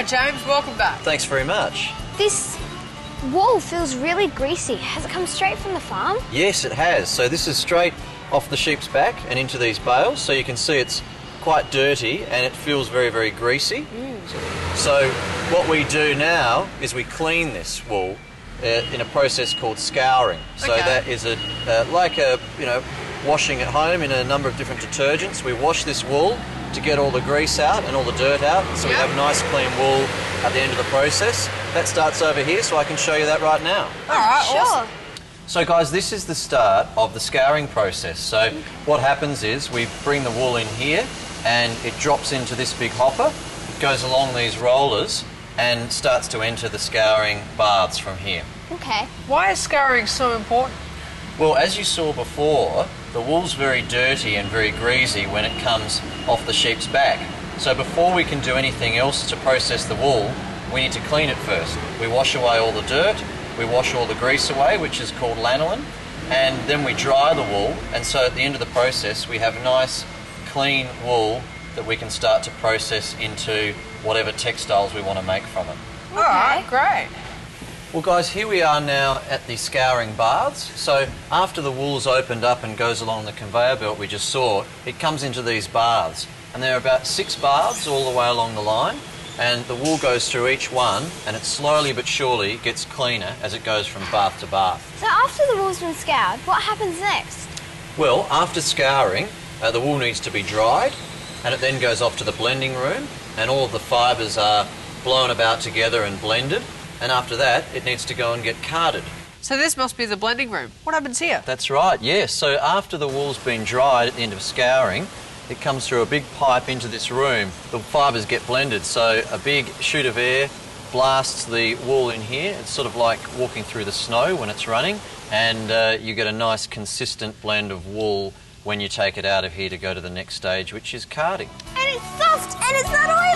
Hi James, welcome back. Thanks very much. This wool feels really greasy. Has it come straight from the farm? Yes, it has. So this is straight off the sheep's back and into these bales. So you can see it's quite dirty and it feels very, very greasy. So what we do now is we clean this wool in a process called scouring. So that is like washing at home in a number of different detergents. We wash this wool to get all the grease out and all the dirt out, so we have nice clean wool at the end of the process. That starts over here, so I can show you that right now. All right, sure. awesome. So guys, this is the start of the scouring process. So what happens is we bring the wool in here and it drops into this big hopper. It goes along these rollers and starts to enter the scouring baths from here. Okay. Why is scouring so important? Well, as you saw before, the wool's very dirty and very greasy when it comes off the sheep's back. So before we can do anything else to process the wool, we need to clean it first. We wash away all the dirt, we wash all the grease away, which is called lanolin, and then we dry the wool, and so at the end of the process we have nice, clean wool that we can start to process into whatever textiles we want to make from it. All right, great. Well guys, here we are now at the scouring baths. So after the wool's opened up and goes along the conveyor belt we just saw, it comes into these baths. And there are about 6 baths all the way along the line, and the wool goes through each one, and it slowly but surely gets cleaner as it goes from bath to bath. So after the wool's been scoured, what happens next? Well, after scouring, the wool needs to be dried, and it then goes off to the blending room, and all of the fibres are blown about together and blended. And after that, it needs to go and get carded. So this must be the blending room. What happens here? That's right, yes. So after the wool's been dried at the end of scouring, it comes through a big pipe into this room. The fibres get blended, so a big chute of air blasts the wool in here. It's sort of like walking through the snow when it's running, and you get a nice consistent blend of wool when you take it out of here to go to the next stage, which is carding. And it's soft and it's not oily!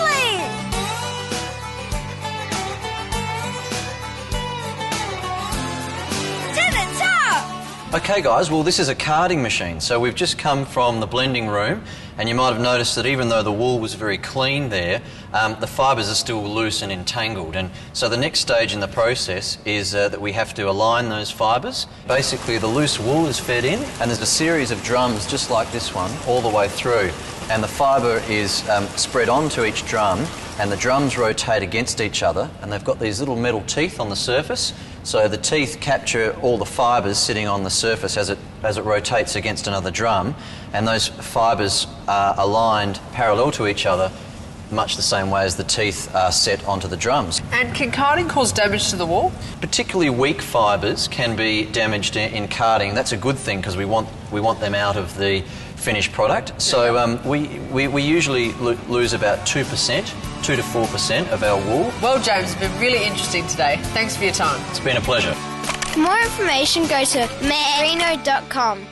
Okay guys, well this is a carding machine. So we've just come from the blending room, and you might have noticed that even though the wool was very clean there, the fibres are still loose and entangled. And so the next stage in the process is that we have to align those fibres. Basically the loose wool is fed in, and there's a series of drums just like this one all the way through. And the fibre is spread onto each drum, and the drums rotate against each other, and they've got these little metal teeth on the surface. So the teeth capture all the fibres sitting on the surface as it rotates against another drum, and those fibres are aligned parallel to each other, much the same way as the teeth are set onto the drums. And can carding cause damage to the wool? Particularly weak fibres can be damaged in carding. That's a good thing because we want them out of the finished product. So we usually lose about 2% to 4% of our wool. Well, James, it's been really interesting today. Thanks for your time. It's been a pleasure. For more information, go to merino.com.